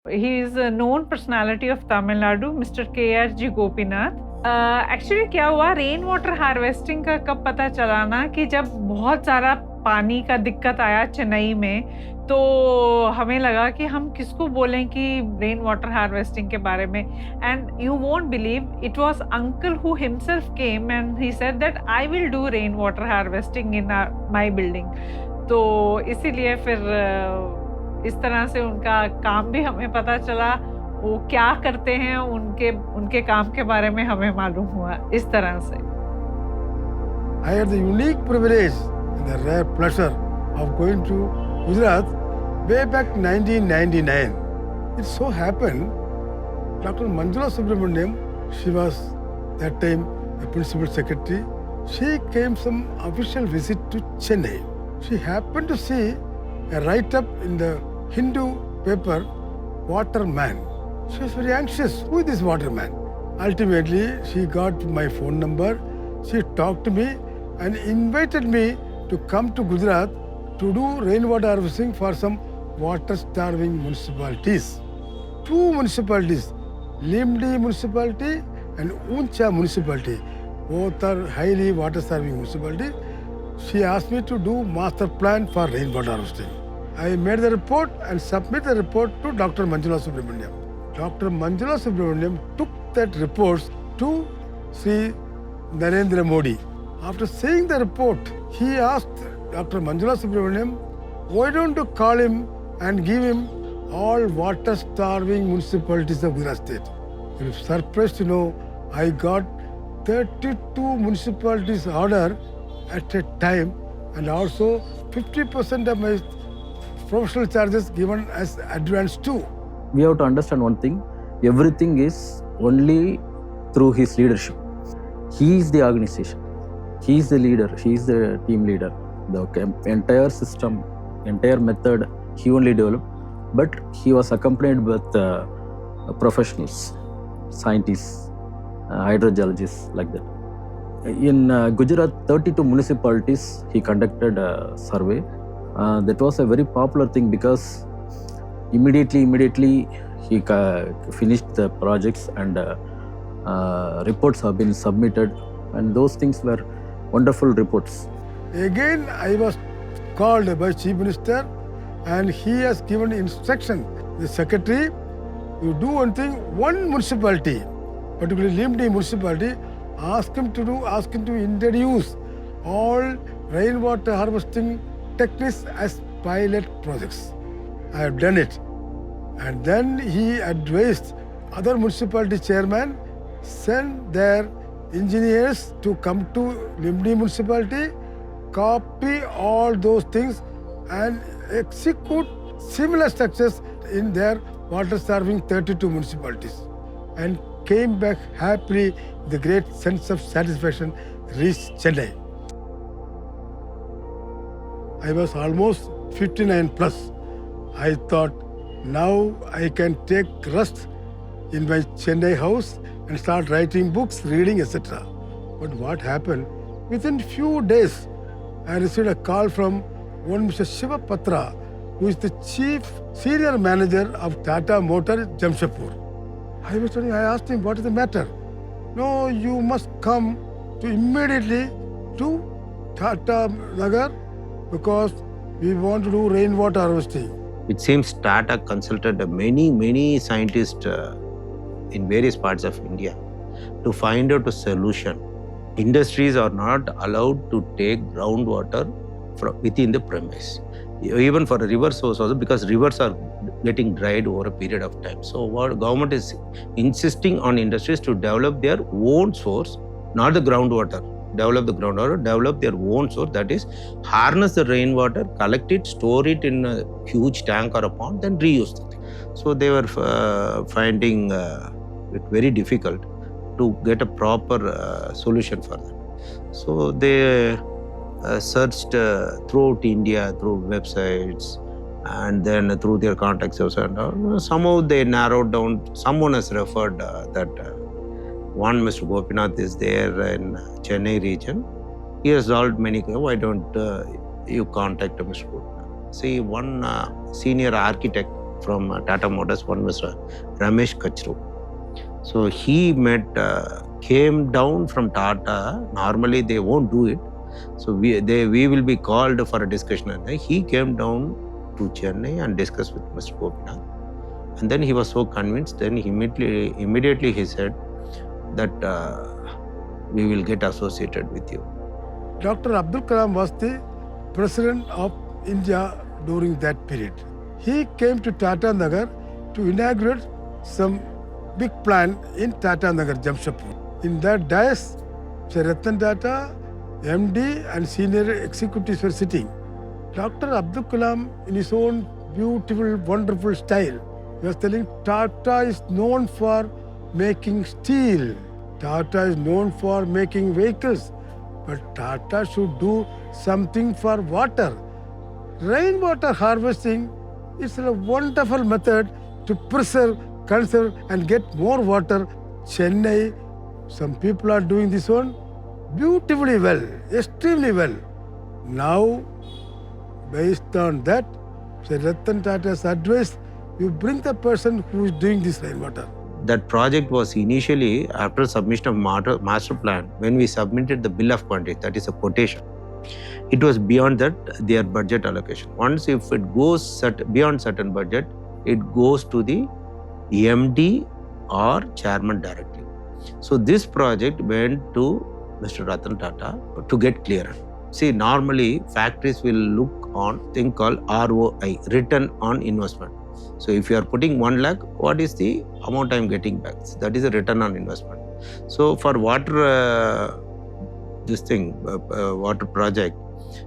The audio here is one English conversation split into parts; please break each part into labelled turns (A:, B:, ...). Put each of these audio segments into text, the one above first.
A: He is a known personality of Tamil Nadu, Mr. KRG Gopinath. Actually क्या हुआ, rain water harvesting का कब पता चला ना कि जब बहुत सारा पानी का दिक्कत आया चेन्नई में, तो हमें लगा कि हम किसको बोलें कि रेन वाटर हार्वेस्टिंग के बारे में. And you won't believe, it was uncle who himself came and he said that I will do rain water harvesting in my building. तो इसीलिए फिर इस तरह से उनका काम भी हमें पता चला, वो क्या करते हैं, उनके काम के बारे में हमें मालूम हुआ इस तरह से.
B: I had the unique privilege and the rare pleasure of going to Gujarat way back 1999. It so happened, Dr. Manjula Subramaniam, she was that time the Principal Secretary, she came some official visit to Chennai. She happened to see a write-up in the Hindu paper, Waterman. She was very anxious. Who is this waterman? Ultimately, she got my phone number. She talked to me and invited me to come to Gujarat to do rainwater harvesting for some water-starving municipalities. Two municipalities, Limdi municipality and Uncha municipality. Both are highly water-starving municipalities. She asked me to do master plan for rainwater harvesting. I made the report and submitted the report to Dr. Manjula Subramaniam. Dr. Manjula Subramaniam took that report to Shri Narendra Modi. After seeing the report, he asked Dr. Manjula Subramaniam, why don't you call him and give him all water-starving municipalities of Gujarat state? You'll be surprised to know I got 32 municipalities order at a time, and also 50% of my professional charges given as advance too.
C: We have to understand one thing, everything is only through his leadership. He is the organization, he is the leader, he is the team leader. The entire system, entire method he only developed, but he was accompanied with professionals, scientists, hydrogeologists, like that. In Gujarat, 32 municipalities he conducted a survey. That was a very popular thing because immediately he finished the projects and reports have been submitted, and those things were wonderful reports.
B: Again, I was called by Chief Minister and he has given instruction. The Secretary, you do one thing, one municipality, particularly Limdi municipality, ask him to introduce all rainwater harvesting techniques as pilot projects. I have done it. And then he advised other municipality chairman, send their engineers to come to Limdi municipality, copy all those things and execute similar structures in their water-starving 32 municipalities. And came back happily with a great sense of satisfaction, reached Chennai. I was almost 59 plus. I thought, now I can take rest in my Chennai house and start writing books, reading, etc. But what happened? Within few days, I received a call from one Mr. Shiva Patra, who is the chief senior manager of Tata Motors, Jamshedpur. I asked him, what is the matter? No, you must come to immediately to Tata Nagar because we want to do rainwater harvesting.
D: It seems Tata consulted many scientists in various parts of India to find out a solution. Industries are not allowed to take groundwater from within the premise. Even for a river source also, because rivers are getting dried over a period of time. So what government is insisting on industries to develop their own source, not the groundwater. Develop the groundwater, develop their own source, that is, harness the rainwater, collect it, store it in a huge tank or a pond, then reuse the thing. So they were finding it very difficult to get a proper solution for that. So they searched throughout India, through websites, and then through their contacts and somehow they narrowed down. Someone has referred that one Mr. Gopinath is there in Chennai region. He has solved many. Why don't you contact Mr. Gopinath? See, one senior architect from Tata Motors, one Mr. Ramesh Kachru. So he came down from Tata. Normally they won't do it. So we will be called for a discussion. And he came down to Chennai and discussed with Mr. Gopinath. And then he was so convinced, then immediately he said that we will get associated with you.
B: Dr. Abdul Kalam was the President of India during that period. He came to Tata Nagar to inaugurate some big plan in Tata Nagar, Jamshedpur. In that dais, Shri Ratan Tata, MD and senior executives were sitting. Dr. Abdul Kalam, in his own beautiful, wonderful style, he was telling Tata is known for making steel. Tata is known for making vehicles. But Tata should do something for water. Rainwater harvesting is a wonderful method to preserve, conserve and get more water. Chennai, some people are doing this one beautifully well, extremely well. Now, based on that, Shri Ratan Tata's advice, you bring the person who is doing this rainwater.
D: That project was initially, after submission of master plan, when we submitted the bill of quantity, that is a quotation, it was beyond that their budget allocation. Once if it goes beyond certain budget, it goes to the MD or chairman directly. So this project went to Mr. Ratan Tata to get clearance. See, normally factories will look on thing called ROI, return on investment. So if you are putting 1 lakh, what is the amount I am getting back? That is a return on investment. So for water, water project,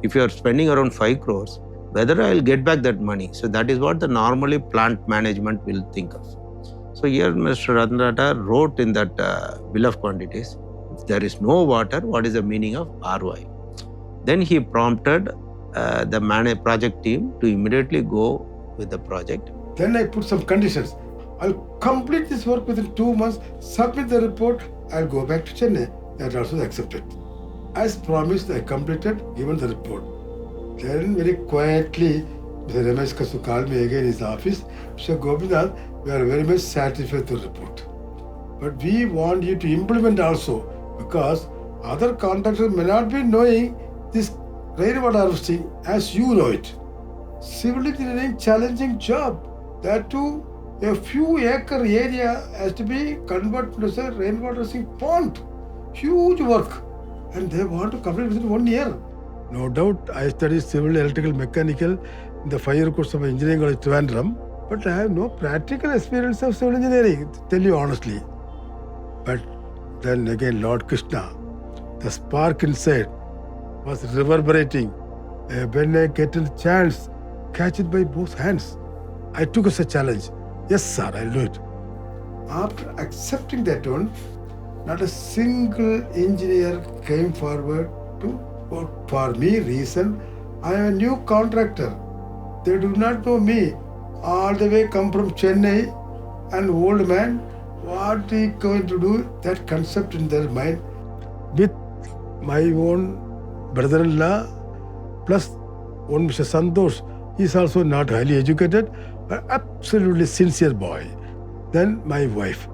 D: if you are spending around 5 crores, whether I will get back that money. So that is what the normally plant management will think of. So here Mr. Ratan Tata wrote in that bill of quantities, if there is no water, what is the meaning of ROI? Then he prompted the project team to immediately go with the project.
B: Then I put some conditions. I'll complete this work within 2 months, submit the report, I'll go back to Chennai. That also accepted. As promised, I completed, given the report. Then very quietly, Mr. Ramesh Kachru called me again in his office. Mr. Gopinath, we are very much satisfied with the report. But we want you to implement also, because other contractors may not be knowing this rainwater harvesting as you know it. Civil engineering challenging job. That too, a few acre area has to be converted to a rainwater harvesting pond. Huge work. And they want to complete within 1 year. No doubt, I studied civil, electrical, mechanical in the 5-year course of engineering college Trivandrum, but I have no practical experience of civil engineering, to tell you honestly. But then again, Lord Krishna, the spark inside was reverberating. When I get a chance, catch it by both hands. I took as a challenge. Yes, sir, I'll do it. After accepting that one, not a single engineer came forward to work for me. Reason, I am a new contractor. They do not know me. All the way come from Chennai, an old man. What he going to do? That concept in their mind. With my own brother-in-law, plus one Mr. Santosh, he is also not highly educated, but absolutely sincere boy. Then my wife.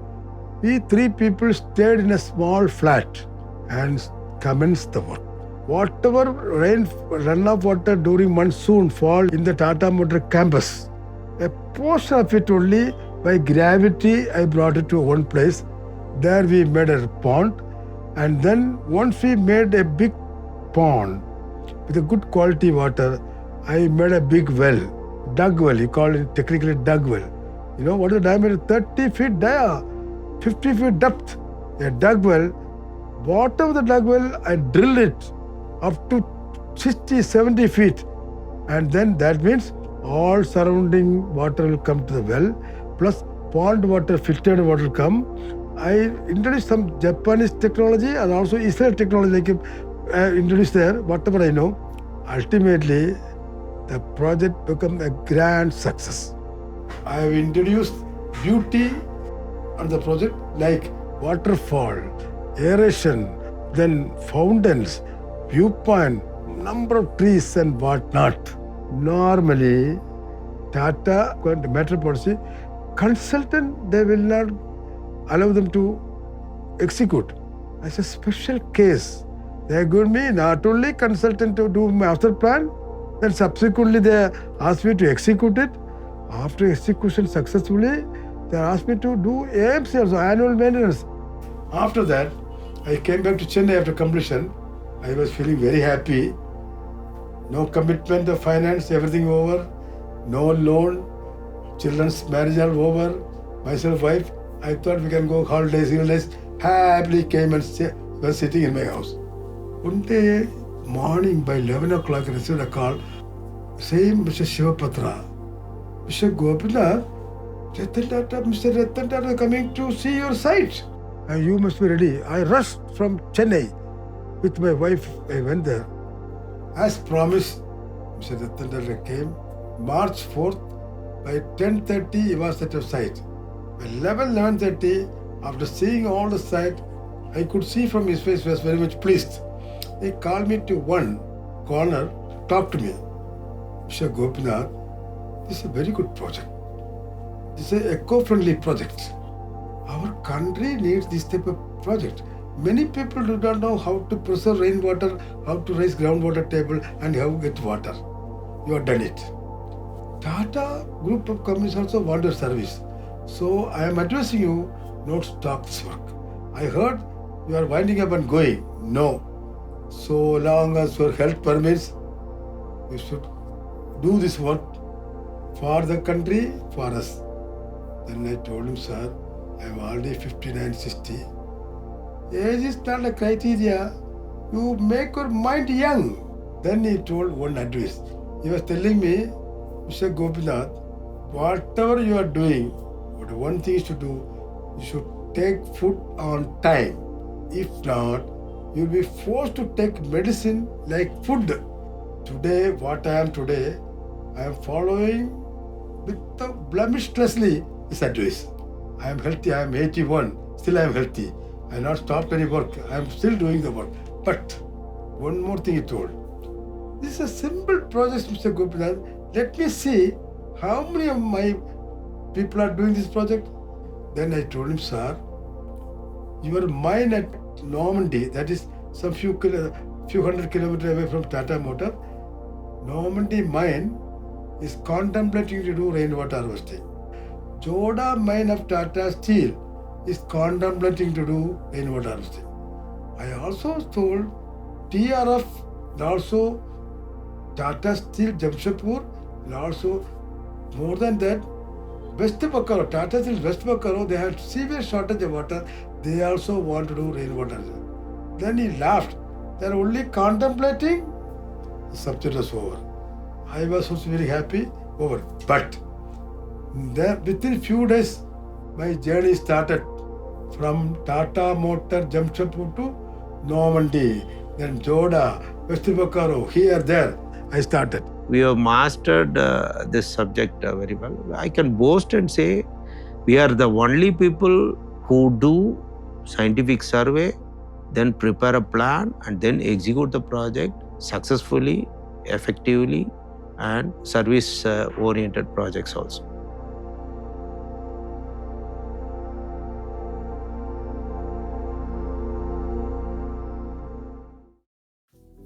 B: We 3 people stayed in a small flat and commenced the work. Whatever runoff water during monsoon fall in the Tata Motors campus, a portion of it only by gravity I brought it to one place. There we made a pond, and then once we made a big pond with a good quality water, I made a big well, dug well, you call it technically dug well. You know what is the diameter? 30 feet dia, 50 feet depth. A dug well, bottom of the dug well, I drilled it up to 60, 70 feet. And then that means all surrounding water will come to the well, plus pond water, filtered water will come. I introduced some Japanese technology and also Israel technology, like introduced there, whatever I know. Ultimately, the project became a grand success. I have introduced beauty on the project like waterfall, aeration, then fountains, viewpoint, number of trees and whatnot. Normally, Tata Metro policy, consultant, they will not allow them to execute. As a special case, they are going to be not only consultant to do master plan, then subsequently they ask me to execute it. After execution successfully, they asked me to do AMC also, annual maintenance. After that, I came back to Chennai after completion. I was feeling very happy. No commitment of finance, everything over. No loan. Children's marriage are over. Myself, wife, I thought we can go holidays. Happily came and was sitting in my house. One day morning by 11 o'clock, I received a call. Same Mr. Shivapatra. Mr. Gopinath, Mr. Ratan Tata coming to see your site. You must be ready. I rushed from Chennai with my wife. I went there. As promised, Mr. Ratan Tata came. March 4th, by 10:30, he was at the site. By 11:30, after seeing all the site, I could see from his face he was very much pleased. He called me to one corner, talked to me. Mr. Gopinath, this is a very good project. This is an eco-friendly project. Our country needs this type of project. Many people do not know how to preserve rainwater, how to raise groundwater table, and how to get water. You have done it. Tata group of companies also want your service. So I am advising you not stop this work. I heard you are winding up and going. No. So long as your health permits, you should do this work for the country, for us. Then I told him, sir, I am already 59, 60. Age is not a criteria. You make your mind young. Then he told one advice. He was telling me, Mr. Gopinath, whatever you are doing, but one thing is to do, you should take food on time. If not, you will be forced to take medicine like food. Today, what I am today, I am following with the blemishlessly this advice. I am healthy, I am 81, still I am healthy. I have not stopped any work, I am still doing the work. But one more thing he told. This is a simple process, Mr. Gopinath. Let me see how many of my people are doing this project. Then I told him, sir, your mine at Normandy, that is some few hundred kilometers away from Tata Motors, Normandy mine is contemplating to do rainwater harvesting. Joda mine of Tata Steel is contemplating to do rainwater harvesting. I also told TRF and also Tata Steel Jamshedpur and also more than that West Bakaro, Tata Steel West Bakaro, they had severe shortage of water. They also want to do rainwater. Then he laughed. They are only contemplating. The subject was over. I was also very happy. Over. But there, within few days, my journey started from Tata Motors Jamshedpur to Normandy, then Joda, West Bakaro, here, there. I started.
D: We have mastered this subject very well. I can boast and say we are the only people who do scientific survey, then prepare a plan and then execute the project successfully, effectively, and service-oriented projects also.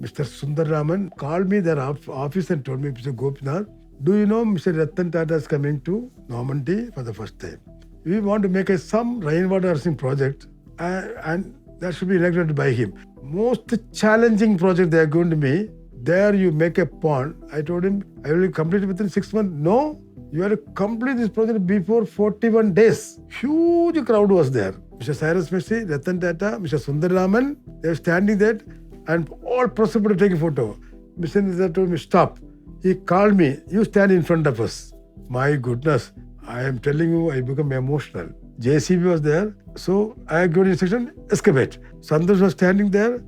B: Mr. Sundararaman called me their office and told me, Mr. Gopinath, do you know Mr. Ratan Tata is coming to Normandy for the first time? We want to make some rainwater harvesting project and that should be inaugurated by him. Most challenging project they are going to me. There you make a pond. I told him, I will complete it within 6 months. No, you have to complete this project before 41 days. Huge crowd was there. Mr. Cyrus Messi, Ratan Tata, Mr. Sundararaman, they were standing there and all possible to take a photo. Mr. Nidha told me, stop. He called me, you stand in front of us. My goodness, I am telling you, I become emotional. JCB was there, so I got instruction, excavate. Santosh was standing there.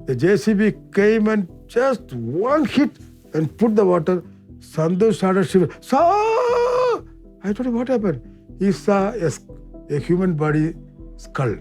B: The JCB came and just one hit and put the water. Santosh started shivering. I told him, what happened? He saw a human body skull.